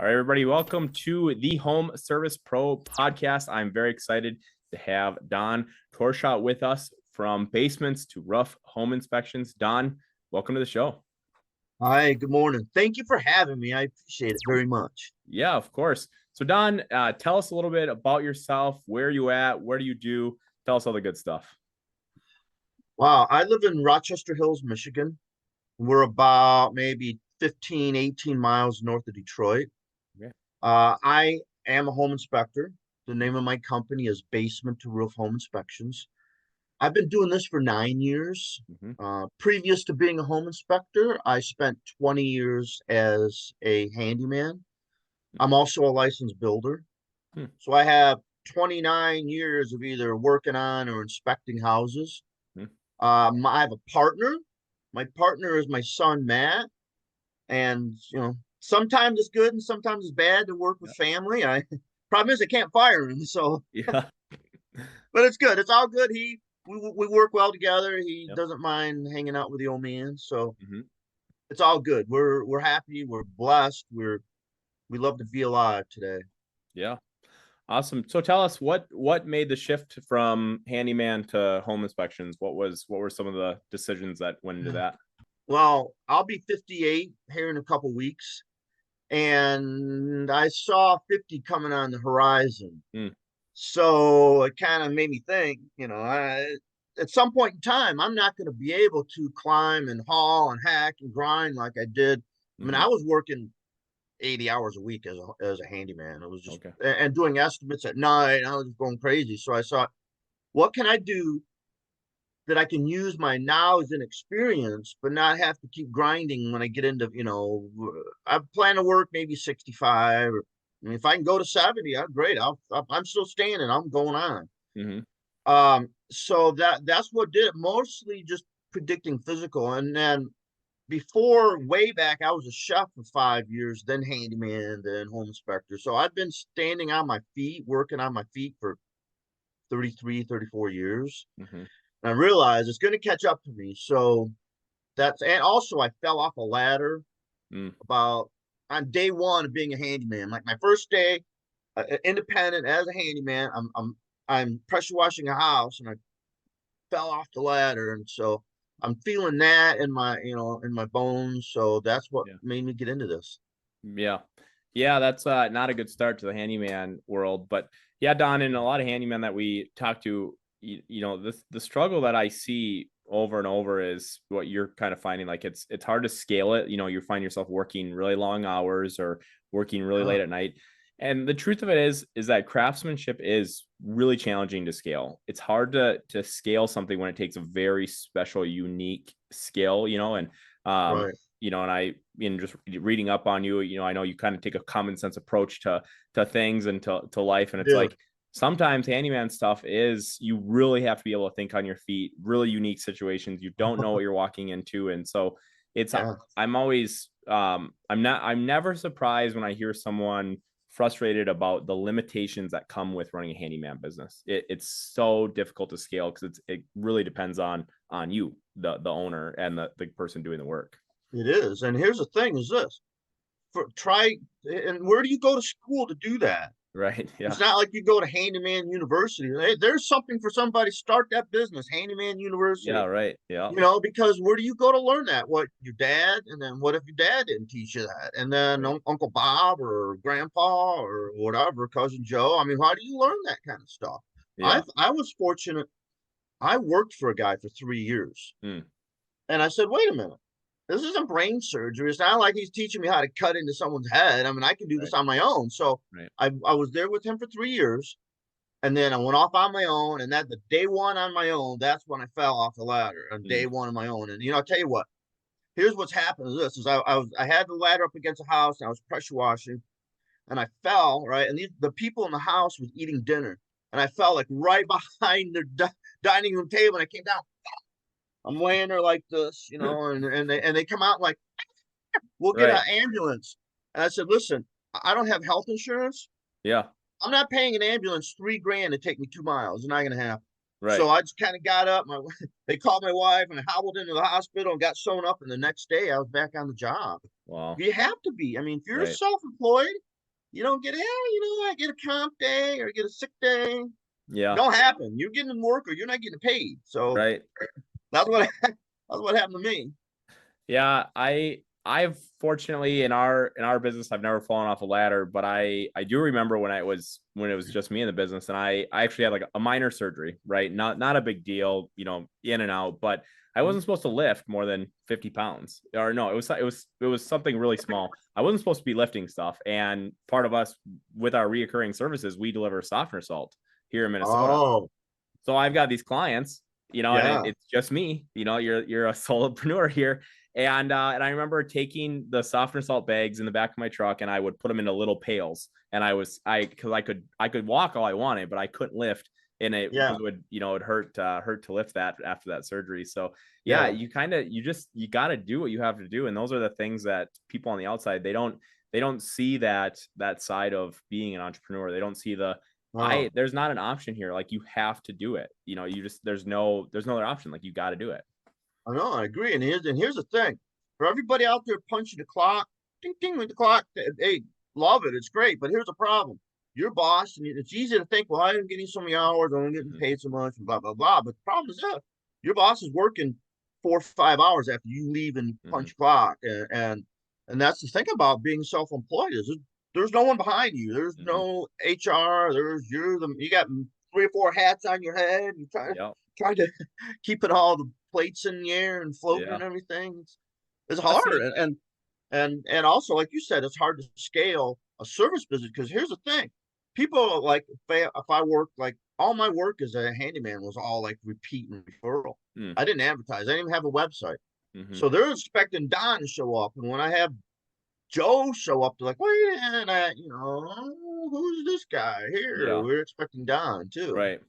right, everybody, welcome to the Home Service Pro podcast. I'm very excited to have Don Torshot with us from basements to rough home inspections. Don, welcome to the show. Hi, good morning. Thank you for having me. I appreciate it very much. Yeah, of course. So Don, tell us a little bit about yourself. Where are you at? What do you do? Tell us all the good stuff. Wow, I live in Rochester Hills, Michigan. We're about maybe 15, 18 miles north of Detroit. Okay. I am a home inspector. The name of my company is Basement to Roof Home Inspections. I've been doing this for 9 years. Previous to being a home inspector, I spent 20 years as a handyman. I'm also a licensed builder. So I have 29 years of either working on or inspecting houses. I have a partner. My partner is my son, Matt. And, sometimes it's good and sometimes it's bad to work with family. Problem is I can't fire him. So, Yeah. but it's good. It's all good. We work well together. He doesn't mind hanging out with the old man. So it's all good. We're happy. We're blessed. We love to be alive today. Yeah. Awesome. So tell us what made the shift from handyman to home inspections? What were some of the decisions that went into that? Well, I'll be 58 here in a couple weeks, and I saw 50 coming on the horizon. So it kind of made me think, at some point in time, I'm not going to be able to climb and haul and hack and grind like I did. I mean, I was working 80 hours a week as a handyman. It was just and doing estimates at night. I was just going crazy. So I thought, what can I do that I can use my knowledge and experience, but not have to keep grinding when I get into, I plan to work maybe 65. If I can go to 70, I'm great. I'm still standing. I'm going on. So that's what did it. Mostly just predicting physical. And then before, way back, I was a chef for 5 years, then handyman, then home inspector. So I've been standing on my feet, working on my feet for 33, 34 years. And I realized it's going to catch up to me. So and also I fell off a ladder about on day one of being a handyman. Like my first day, independent as a handyman, I'm pressure washing a house and I fell off the ladder. And so I'm feeling that in my bones. So that's what made me get into this. Yeah, that's not a good start to the handyman world. But yeah, Don, and a lot of handymen that we talk to, the struggle that I see over and over is what you're kind of finding. Like it's hard to scale it. You find yourself working really long hours or working really late at night. And the truth of it is that craftsmanship is really challenging to scale. It's hard to scale something when it takes a very special, unique skill, and just reading up on you, I know you kind of take a common sense approach to things and to life. And it's like, sometimes handyman stuff is you really have to be able to think on your feet, really unique situations. You don't know what you're walking into. And so I'm always, I'm never surprised when I hear someone frustrated about the limitations that come with running a handyman business. It's so difficult to scale because it really depends on you, the owner and the person doing the work. It is. And here's the thing is this, and where do you go to school to do that? Right. Yeah. It's not like you go to Handyman University. There's something for somebody. Start that business, Handyman University. Yeah, right. Yeah. Because where do you go to learn that? What, your dad? And then what if your dad didn't teach you that? And then Uncle Bob or Grandpa or whatever, Cousin Joe. I mean, how do you learn that kind of stuff? Yeah. I was fortunate. I worked for a guy for 3 years. And I said, wait a minute. This isn't brain surgery. It's not like he's teaching me how to cut into someone's head. I mean, I can do this on my own. So I was there with him for 3 years. And then I went off on my own. And the day one on my own, that's when I fell off the ladder on day one on my own. And, I'll tell you what, here's what's happened is this, is I had the ladder up against the house and I was pressure washing and I fell, right? And the people in the house was eating dinner. And I fell like right behind their dining room table. And I came down. I'm laying there like this, and they come out like, we'll get an ambulance. And I said, listen, I don't have health insurance. Yeah. I'm not paying an ambulance $3,000 to take me 2 miles. It's not going to happen. Right. So I just kind of got up. They called my wife and I hobbled into the hospital and got sewn up. And the next day I was back on the job. Wow. You have to be. I mean, if you're self-employed, You don't get, I get a comp day or get a sick day. Yeah. Don't happen. You're getting work or you're not getting paid. So Right. that's what that's what happened to me. Yeah, I've fortunately in our business I've never fallen off a ladder, but I do remember when when it was just me in the business, and I actually had like a minor surgery, right? Not a big deal, you know, in and out, but I wasn't supposed to lift more than 50 pounds. Or no, it was something really small. I wasn't supposed to be lifting stuff. And part of us with our reoccurring services, we deliver softener salt here in Minnesota. Oh, So I've got these clients, you know, and yeah. it's just me, you know, you're a solopreneur here. And I remember taking the softener salt bags in the back of my truck, and I would put them into little pails. And because I could walk all I wanted, but I couldn't lift in it Yeah. because it would, you know, it hurt to lift that after that surgery. So yeah, Yeah. you got to do what you have to do. And those are the things that people on the outside, they don't see that side of being an entrepreneur. They don't see Oh, there's not an option here. Like, you have to do it. You know, there's no other option. Like, you got to do it. I know, I agree. And here's the thing. For everybody out there punching the clock, ding ding with the clock, hey, love it. It's great. But here's the problem. Your boss, and it's easy to think, well, I'm getting so many hours, I'm getting Mhm. paid so much, and blah, blah, blah. But the problem is that your boss is working 4 or 5 hours after you leave and Mhm. punch clock. And that's the thing about being self-employed is there's no one behind you. There's Mhm. no HR. You got 3 or 4 hats on your head. You Yep. trying to keeping all the plates in the air and floating Yeah. and everything. It's I hard, see. and also, like you said, it's hard to scale a service business because here's the thing: people like if I work like all my work as a handyman was all like repeat and referral. Mm. I didn't advertise. I didn't even have a website, Mhm. so they're expecting Don to show up, and when I have Joe show up, they're like, "Wait, and who's this guy here?" Yeah. We're expecting Don too. Right.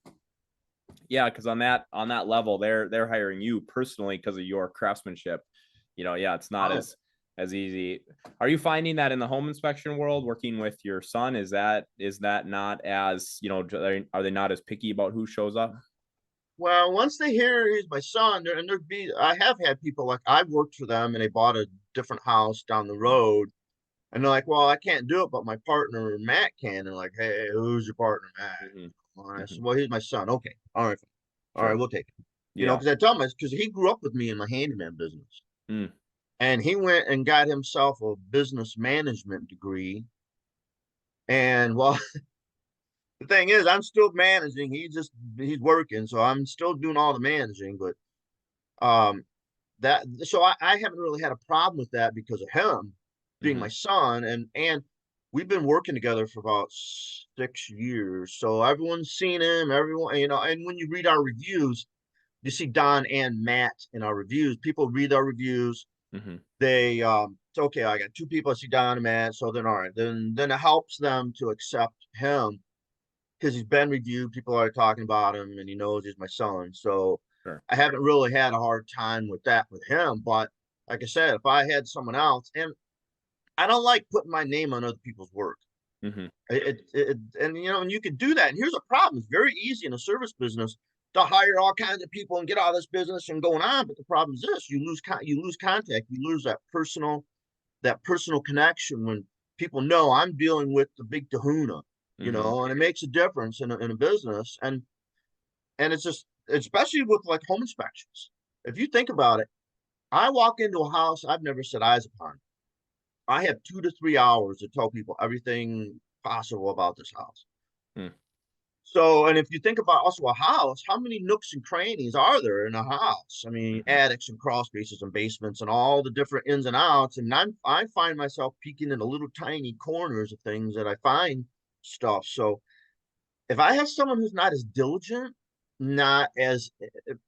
Yeah, because on that level, they're hiring you personally because of your craftsmanship. You know, yeah, it's not Oh, as easy. Are you finding that in the home inspection world, working with your son, is that not as, you know, are they not as picky about who shows up? well, once they hear he's my son, I have had people like I've worked for them and they bought a different house down the Mhm. road, and they're like, "Well, I can't do it, but my partner Matt can." And they're like, "Hey, who's your partner, Matt?" Mhm. And I said, Mhm. "Well, he's my son." Okay, all right, Sure. we'll take it. Yeah. Because I tell him because he grew up with me in my handyman business, Mm. and he went and got himself a business management degree. And well, the thing is, I'm still managing. He's working, so I'm still doing all the managing, but um I haven't really had a problem with that because of him being my Mhm. son, and we've been working together for about 6 years, so everyone's seen him, everyone, and when you read our reviews, you see Don and Matt in our reviews. People read our reviews. Mhm. They it's okay, I got 2 people, I see Don and Matt, so then all right, then it helps them to accept him because he's been reviewed. People are talking about him, and he knows he's my son. So Sure. I haven't really had a hard time with that with him. But like I said, if I had someone else, and I don't like putting my name on other people's work. Mhm. And and you can do that. And here's a problem: it's very easy in a service business to hire all kinds of people and get all this business and going on. But the problem is this: you lose contact, you lose that personal connection when people know I'm dealing with the big Kahuna, Mhm. and it makes a difference in a business. And it's just, especially with like home inspections. If you think about it, I walk into a house I've never set eyes upon. I have 2 to 3 hours to tell people everything possible about this house. Mm. So, and if you think about also a house, how many nooks and crannies are there in a house? I mean, Mhm. attics and crawl spaces and basements and all the different ins and outs. And I find myself peeking in the little tiny corners of things that I find stuff. So if I have someone who's not as diligent, not as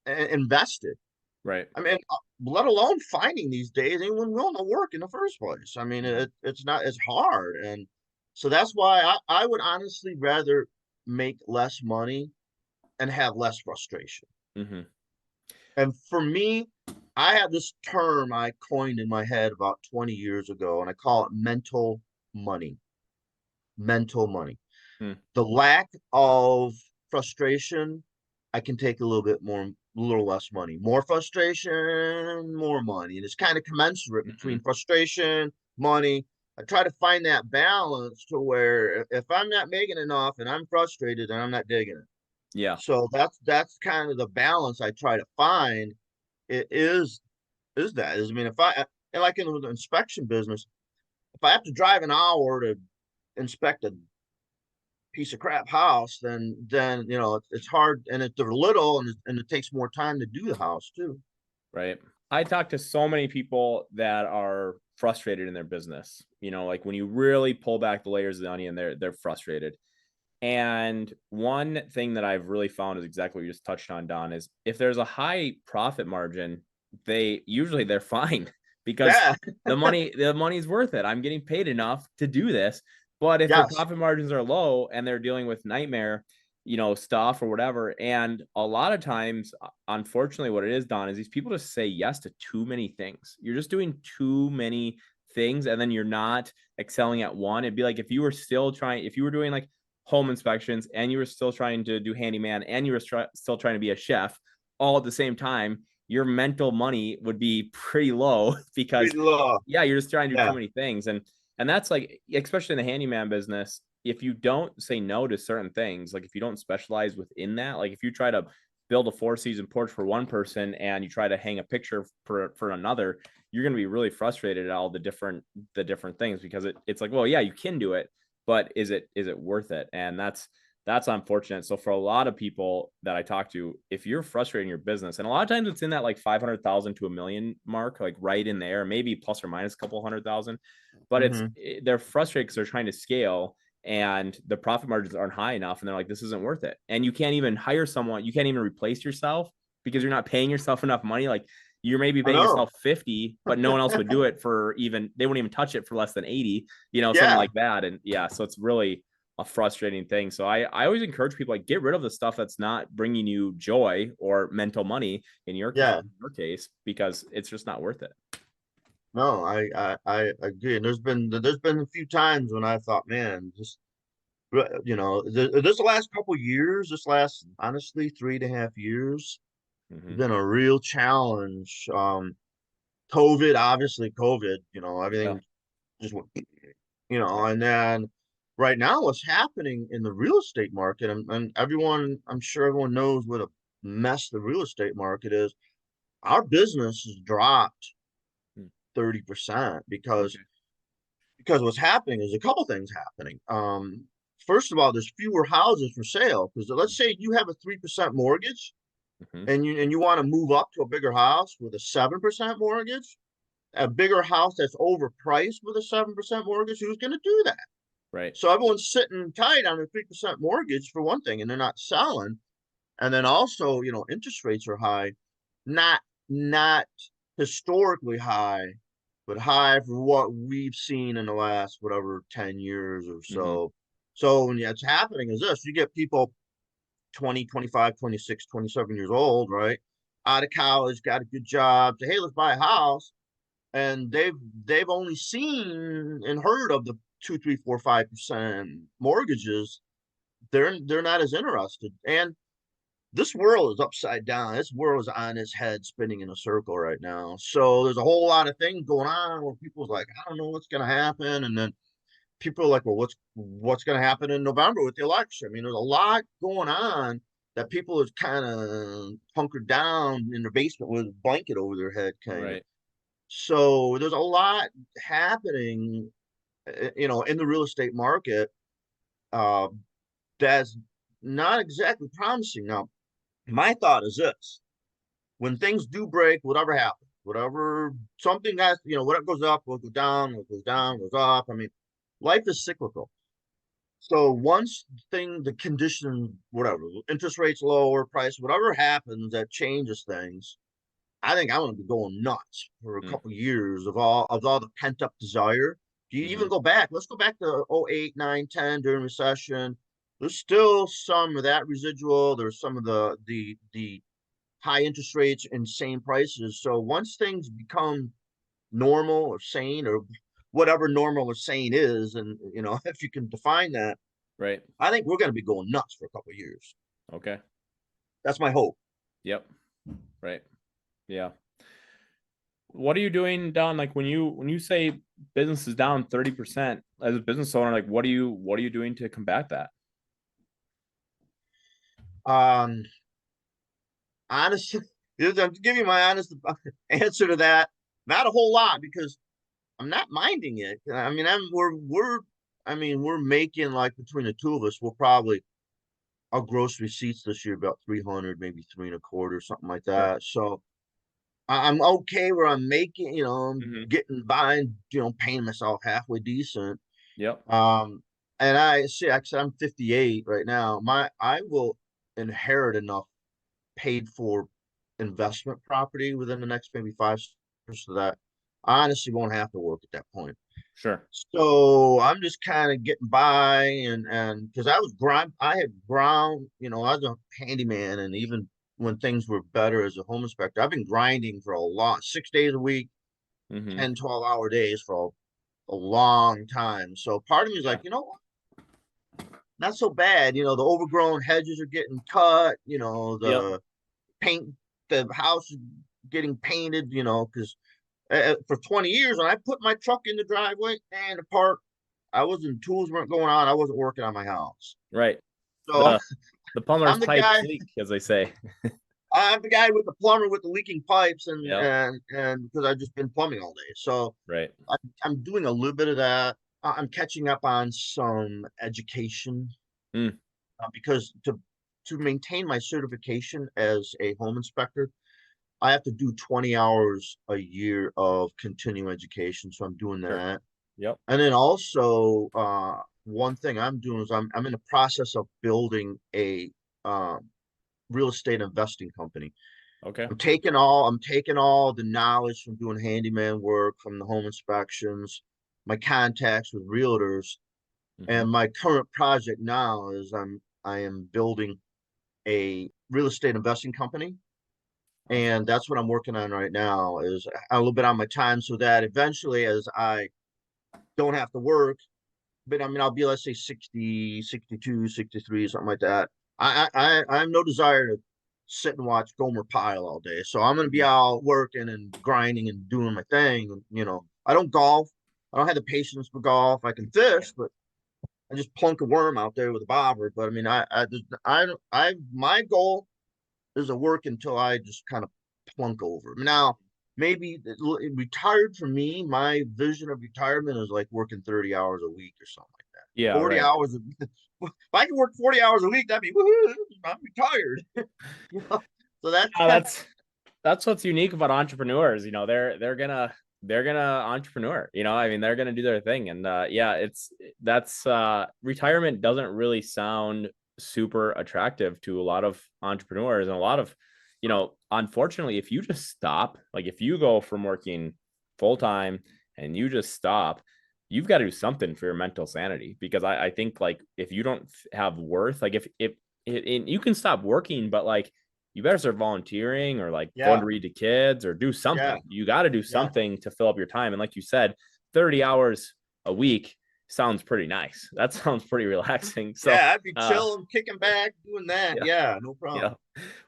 invested, Right. I mean, let alone finding these days anyone willing to work in the first place. I mean, Mhm. it's not as hard, and so that's why I would honestly rather make less money and have less frustration. Mhm. And for me, I have this term I coined in my head about 20 years ago, and I call it mental money. Mental money. Mm. The lack of frustration, I can take a little bit more, a little less money. More frustration, more money. And it's kind of commensurate between Mhm. frustration, money. I try to find that balance to where if I'm not making enough and I'm frustrated, then I'm not digging it. Yeah. So that's kind of the balance I try to find. It is that is I mean if I and like in the inspection business, if I have to drive an hour to inspect a piece of crap house, then it's hard, and they're little, and it takes more time to do the house too. Right. I talk to so many people that are frustrated in their business. Like when you really pull back the layers of the onion, they're frustrated. And one thing that I've really found is exactly what you just touched on, Don, is if there's a high profit margin, they're fine because Yeah. the money's worth it. I'm getting paid enough to do this. But if their Yes. profit margins are low and they're dealing with nightmare, stuff or whatever, and a lot of times, unfortunately, what it is, Don, is these people just say yes to too many things. You're just doing too many things, and then you're not excelling at one. It'd be like if you were doing like home inspections and you were still trying to do handyman and you were still trying to be a chef all at the same time, your mental money would be pretty low because Pretty low. yeah, you're just trying to do Yeah. too many things. And that's like, especially in the handyman business, if you don't say no to certain things, like if you don't specialize within that, like if you try to build a 4-season porch for one person and you try to hang a picture for another, you're going to be really frustrated at all the different things, because it's like, well, yeah, you can do it, but is it worth it? And that's unfortunate. So for a lot of people that I talk to, if you're frustrating your business, and a lot of times it's in that like 500,000 to $1 million mark, like right in there, maybe plus or minus a couple 100,000, but Mm-hmm. they're frustrated because they're trying to scale and the profit margins aren't high enough, and they're like, this isn't worth it. And you can't even hire someone, you can't even replace yourself because you're not paying yourself enough money. Like you're maybe I paying know. yourself 50, but no one else would do it for they wouldn't even touch it for less than 80, something Yeah. like that. And yeah, so it's really a frustrating thing. So I always encourage people, like, get rid of the stuff that's not bringing you joy or mental money in your Yeah. case, because it's just not worth it. No, I agree. And there's been a few times when I thought, man, just this last couple years, this last honestly 3.5 years, has Mm-hmm. been a real challenge. COVID, obviously COVID, Yeah. everything just went, and then right now what's happening in the real estate market, and I'm sure everyone knows what a mess the real estate market is. Our business has dropped Mm. 30% Okay. because what's happening is a couple things happening. First of all, there's fewer houses for sale because let's say you have a 3% mortgage Mm-hmm. and you want to move up to a bigger house with a 7% mortgage, a bigger house that's overpriced with a 7% mortgage. Who's going to do that? Right. So everyone's sitting tight on a 3% mortgage for one thing, and they're not selling. And then also, interest rates are high, not historically high, but high for what we've seen in the last whatever 10 years or Mm-hmm. so. So when it's happening is this, you get people 20, 25, 26, 27 years old, right? Out of college, got a good job, say, hey, let's buy a house. And they've only seen and heard of the 2, 3, 4, 5% mortgages. They're not as interested. And this world is upside down. This world is on its head, spinning in a circle right now. So there's a whole lot of things going on where people's like, I don't know what's going to happen, and then people are like, well, what's going to happen in November with the election? I mean, there's a lot going on that people is kind of hunkered down in their basement with a blanket over their head, kind of. Right. So there's a lot happening, in the real estate market, uh, that's not exactly promising. Now, my thought is this: when things do break, whatever happens, whatever something has, whatever goes up will go down, what goes down goes up. I mean, life is cyclical. So once the condition, whatever, interest rates lower, price, whatever happens that changes things, I think I'm going to be going nuts for a Mm. couple of years of all the pent up desire. Do you even Mm-hmm. go back? Let's go back to 08, 9, 10 during recession. There's still some of that residual. There's some of the high interest rates and same prices. So once things become normal or sane or whatever normal or sane is, and if you can define that, Right. I think we're going to be going nuts for a couple of years. Okay. That's my hope. Yep. Right. Yeah. what are you doing down, like when you say business is down 30% as a business owner, like what are you doing to combat that? Um, honestly, I'm giving you my honest answer to that. Not a whole lot because I'm not minding it. I mean, we're making like between the two of us, we'll probably our gross receipts this year about 300, maybe three and a quarter, something like Sure. that. So I'm okay where I'm making, I'm Hmm. getting by and paying myself halfway decent. Yep. Um, and I see, actually, I'm 58 right now. I will inherit enough paid for investment property within the next maybe 5 years so that I honestly won't have to work at that point. Sure. So I'm just kind of getting by and because I had ground, I was a handyman and even when things were better as a home inspector, I've been grinding for a lot, 6 days a week, Hmm. 10, 12-hour days for a long time. So part of me is like, Yeah. not so bad. The overgrown hedges are getting cut, Yep. the paint, the house is getting painted, because for 20 years when I put my truck in the driveway and the park, tools weren't going on. I wasn't working on my house. Right. So The plumber's I'm the pipes guy, leak, as they say. I'm the guy with the plumber with the leaking pipes and, Yep. and because I've just been plumbing all day. So Right. I'm doing a little bit of that. I'm catching up on some education Mm. because to maintain my certification as a home inspector, I have to do 20 hours a year of continuing education. So I'm doing Sure. that. Yep. And then also, one thing I'm doing is I'm in the process of building a um, real estate investing company. Okay. I'm taking all the knowledge from doing handyman work, from the home inspections, my contacts with realtors, Hmm. and my current project now is I am building a real estate investing company, Awesome. and that's what I'm working on right now. Is a little bit on my time so that eventually, as I don't have to work, but I mean, I'll be, let's say 60, 62, 63, something like that. I have no desire to sit and watch Gomer Pyle all day. So I'm going to be Mhm. out working and grinding and doing my thing. And, I don't golf. I don't have the patience for golf. I can fish, but I just plunk a worm out there with a bobber. But I mean, my goal is to work until I just kind of plunk over. Now, maybe retired for me, my vision of retirement is like working 30 hours a week or something like that. Yeah. 40 Right. hours. If I could work 40 hours a week, that'd be woohoo. I'm retired. you know? So that's Yeah, that's what's unique about entrepreneurs. They're gonna entrepreneur. I mean, they're gonna do their thing. And yeah, that's retirement doesn't really sound super attractive to a lot of entrepreneurs and a lot of, unfortunately, if you just stop, like if you go from working full time and you just stop, you've got to do something for your mental sanity. Because I think like if you don't have worth, like if you can stop working, but like you better start volunteering or like going yeah, to read to kids or do yeah, something. You got to do yeah. something to fill up your time. And like you said, 30 hours a week sounds pretty nice. That sounds pretty relaxing. So, Yeah, I'd be chilling, kicking back, doing that. yeah, Yeah, no yeah. problem.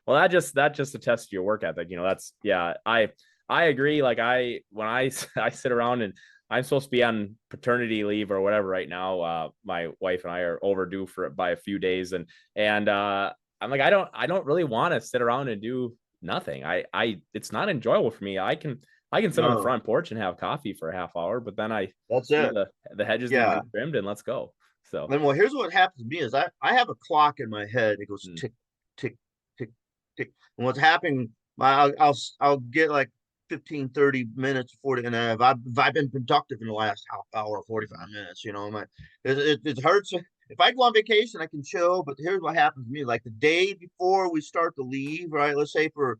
Well, that just attests to your work ethic. That's, yeah, I agree. Like when I sit around and I'm supposed to be on paternity leave or whatever right now. My wife and I are overdue for it by a few days, and I'm like, I don't really want to sit around and do nothing. It's not enjoyable for me. I can sit on the No, front porch and have coffee for a half hour, but then I that's see it. the hedges need to Yeah. be trimmed and let's go. So, And well, here's what happens to me is I have a clock in my head. It goes mm, tick, tick, tick, tick. And what's happening, I'll get like 15, 30 minutes, 40, and if I've been productive in the last half hour, 45 minutes, it hurts. If I go on vacation, I can chill, but here's what happens to me. Like the day before we start to leave, right? Let's say for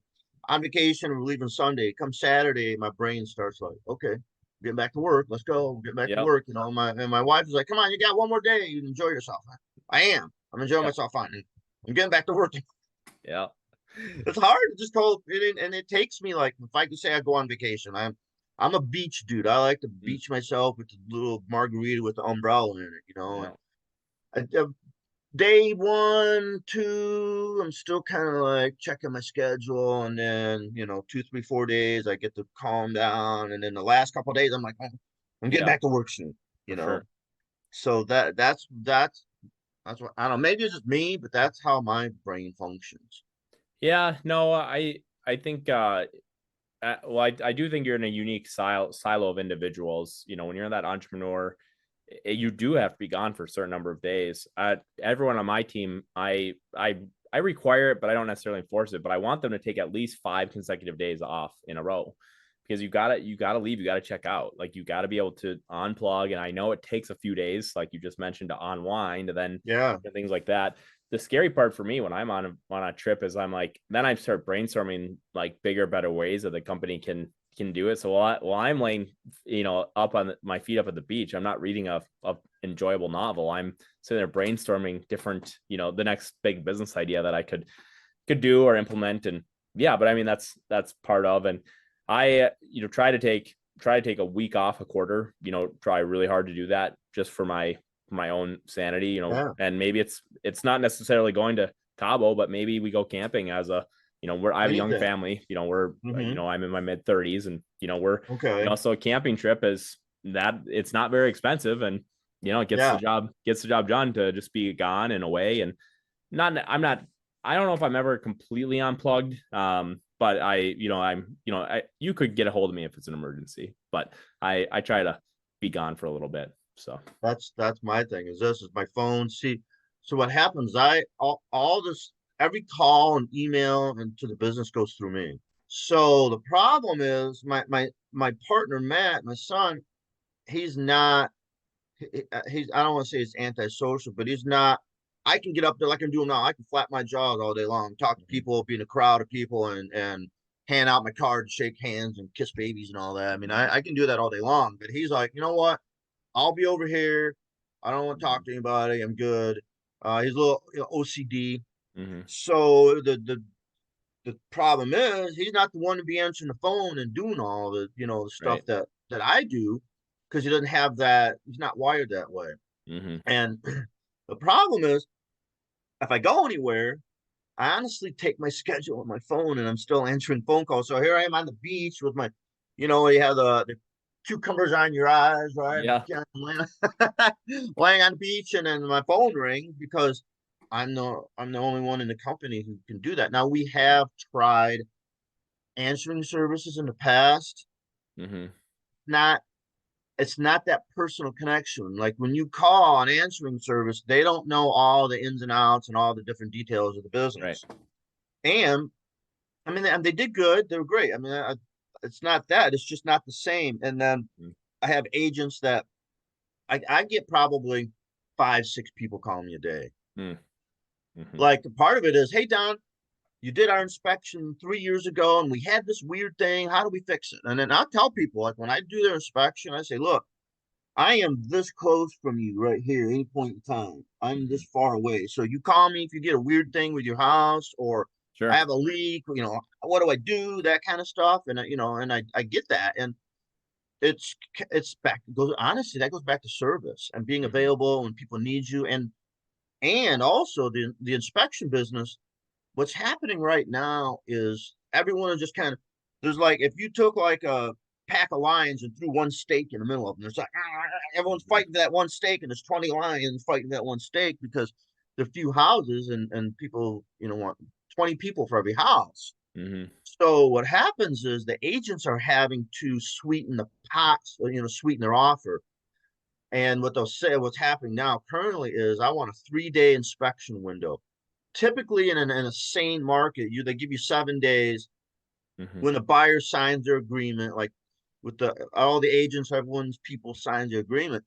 on vacation, we're leaving Sunday. Come Saturday, my brain starts like, okay, getting back to work. Let's go. Get back to yep, work. My wife is like, come on, you got one more day. You enjoy yourself. I am. I'm enjoying yep, myself fine. I'm getting back to work. yep, It's hard to just call it, and it takes me like if I could say I go on vacation, I'm a beach dude. I like to beach myself with a little margarita with the umbrella in it. yep. I day one, two, I'm still kind of like checking my schedule, and then 2, 3, 4 days I get to calm down, and then the last couple of days I'm like, "Oh, I'm getting Yeah, back to work soon, you for know. sure. So that's what I don't know. Maybe it's just me, but that's how my brain functions. Yeah, no, I think well, I do think you're in a unique silo of individuals. When you're that entrepreneur, you do have to be gone for a certain number of days. Everyone on my team, I require it, but I don't necessarily enforce it. But I want them to take at least 5 consecutive days off in a row, because you gotta leave, you gotta check out. Like, you gotta be able to unplug. And I know it takes a few days, like you just mentioned, to unwind, and then Yeah, things like that. The scary part for me when I'm on a trip is I'm like, then I start brainstorming like bigger, better ways that the company can do it. So while I'm laying, up on my feet up at the beach, I'm not reading a enjoyable novel. I'm sitting there brainstorming different, the next big business idea that I could do or implement. And yeah, but I mean, that's part of. And I, try to take a week off a quarter, try really hard to do that just for my own sanity, yeah, and maybe it's not necessarily going to Cabo, but maybe we go camping as I have a young anything. family, we're, Mm-hmm. I'm in my mid 30s, and, we're, Okay. so a camping trip is that it's not very expensive, and, it Yeah. gets the job done to just be gone and away. And I'm not, I don't know if I'm ever completely unplugged. But you could get a hold of me if it's an emergency, but I try to be gone for a little bit. So, That's my thing. This is my phone. See, so what happens? All this, every call and email and to the business goes through me. So the problem is my partner Matt, my son, he's not. He's I don't want to say he's antisocial, but he's not. I can get up there like I'm doing now. I can flap my jaws all day long, talk to people, be in a crowd of people, and hand out my cards, shake hands, and kiss babies and all that. I mean, I can do that all day long. But he's like, you know what? I'll be over here. I don't want to talk to anybody. I'm good. He's a little OCD. mm-hmm. So the problem is he's not the one to be answering the phone and doing all the stuff Right. that I do, because he doesn't have that. He's not wired that way. Mm-hmm. And the problem is, if I go anywhere, I honestly take my schedule on my phone and I'm still answering phone calls. So here I am on the beach with my, you have the cucumbers on your eyes, right? Yeah. Laying on the beach, and then my phone rings because I'm the only one in the company who can do that. Now we have tried answering services in the past. Mm-hmm. Not It's not that personal connection. Like when you call an answering service, they don't know all the ins and outs and all the different details of the Right. business. And I mean, and they did good. They were great. I mean, it's not that. It's just not the same. And then I have agents that I get probably 5, 6 people calling me a day. Mm-hmm. Like part of it is, hey Don, you did our inspection 3 years ago, and we had this weird thing. How do we fix it? And then I'll tell people, like when I do their inspection, I say, look, I am this close from you right here, any point in time. I'm Mm-hmm. this far away. So you call me if you get a weird thing with your house, or I Sure. have a leak, what do I do? That kind of stuff. And I get that. And it's back goes honestly, that goes back to service and being Mm-hmm. available when people need you. And also the inspection business, what's happening right now is everyone is just kind of, there's like, if you took like a pack of lions and threw one stake in the middle of them, there's like everyone's Mm-hmm. fighting for that one stake, and there's 20 lions fighting for that one stake because there are few houses, and people want 20 people for every house. Mm-hmm. So what happens is the agents are having to sweeten the pots, sweeten their offer. And what they'll say, what's happening now currently is, I want a 3-day inspection window. Typically in a sane market, they give you 7 days. Mm-hmm. When the buyer signs their agreement, like with all the agents, everyone's people signs the agreement,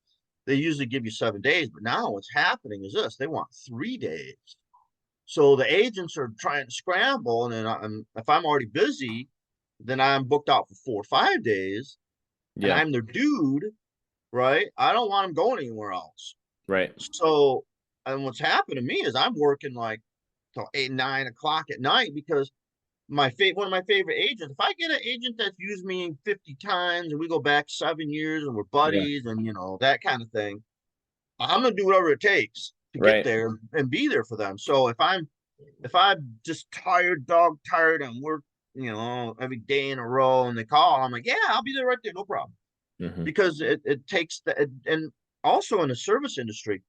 they usually give you 7 days. But now what's happening is this: they want 3 days. So the agents are trying to scramble, and then if I'm already busy, then I'm booked out for 4 or 5 days, and Yeah. I'm their dude, right? I don't want them going anywhere else. Right. So, and what's happened to me is I'm working like till 8, 9 o'clock at night, because one of my favorite agents. If I get an agent that's used me 50 times and we go back 7 years and we're Yeah. buddies and that kind of thing, I'm gonna do whatever it takes to get there and be there for them. So if I'm just tired, dog tired, and work, every day in a row, and they call, I'm like, yeah, I'll be there right there, no problem. Because it takes and also in the service industry,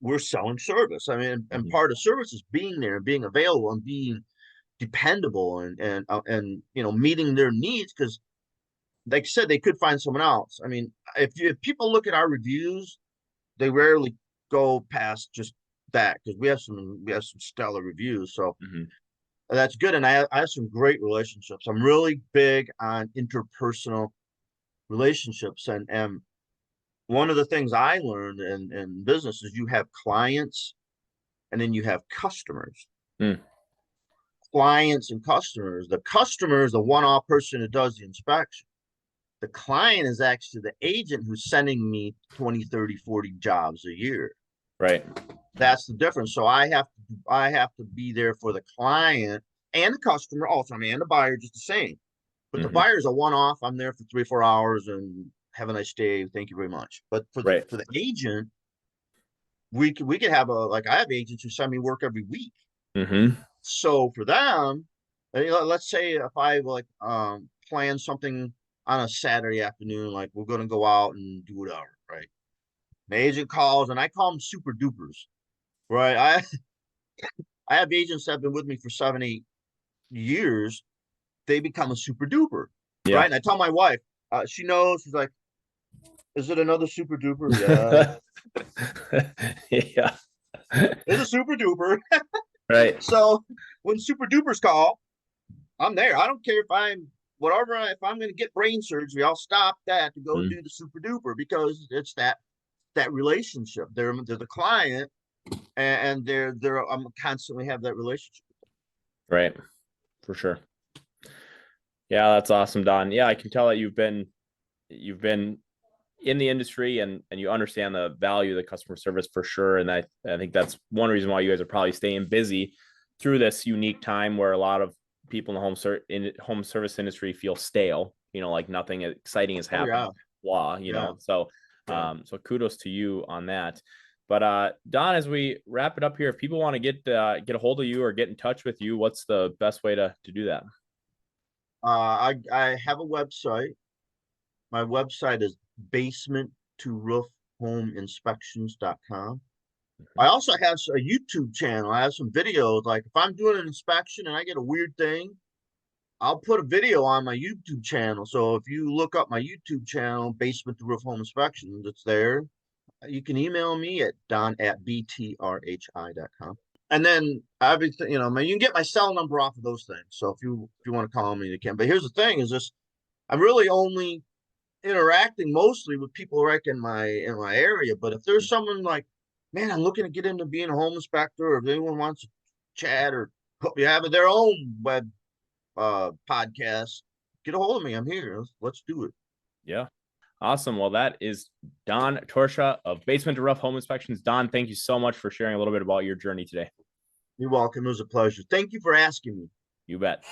we're selling service. I mean, and part of service is being there and being available and being dependable and meeting their needs, because like I said, they could find someone else. I mean, if people look at our reviews, they rarely go past just that, because we have some stellar reviews. So that's good. And I have some great relationships. I'm really big on interpersonal relationships. And one of the things I learned in business is you have clients and then you have customers. Clients and customers. The customer is the one-off person who does the inspection. The client is actually the agent who's sending me 20, 30, 40 jobs a year. Right. That's the difference. So I have to be there for the client and the customer also. I mean, and the buyer, just the same. But the buyer's a one-off. I'm there for 3 or 4 hours and have a nice day. Thank you very much. But for the agent, we could have I have agents who send me work every week. So for them, let's say if I plan something on a Saturday afternoon, like we're going to go out and do whatever, right? My agent calls, and I call them super dupers, right? I have agents that have been with me for 7, 8 years. They become a super duper, right? And I tell my wife, she knows. She's like, "Is it another super duper?" Yeah. Yeah. It's a super duper. Right. So when super dupers call, I'm there. I don't care if I'm going to get brain surgery, I'll stop that to go do the super duper, because it's that relationship. They're the client, and I'm constantly have that relationship. Right. For sure. Yeah, that's awesome, Don. Yeah, I can tell that you've been in the industry and you understand the value of the customer service for sure. And I think that's one reason why you guys are probably staying busy through this unique time where a lot of people in the home service industry feel stale, like nothing exciting has happened. So kudos to you on that. But Don, as we wrap it up here, if people want to get a hold of you or get in touch with you, what's the best way to do that? I have a website. My website is basement-to-roof-home-inspections.com. I also have a YouTube channel. I have some videos. Like if I'm doing an inspection and I get a weird thing, I'll put a video on my YouTube channel. So if you look up my YouTube channel, Basement to Roof Home Inspections, it's there. You can email me at don@btrhi.com. And then obviously, you can get my cell number off of those things. So if you want to call me, you can. But here's the thing: is this, I'm really only interacting mostly with people right in my area. But if there's someone like, man, I'm looking to get into being a home inspector, or if anyone wants to chat or have their own web podcast, get a hold of me. I'm here. Let's do it. Yeah. Awesome. Well, that is Don Torsha of Basement to Roof Home Inspections. Don, thank you so much for sharing a little bit about your journey today. You're welcome. It was a pleasure. Thank you for asking me. You bet.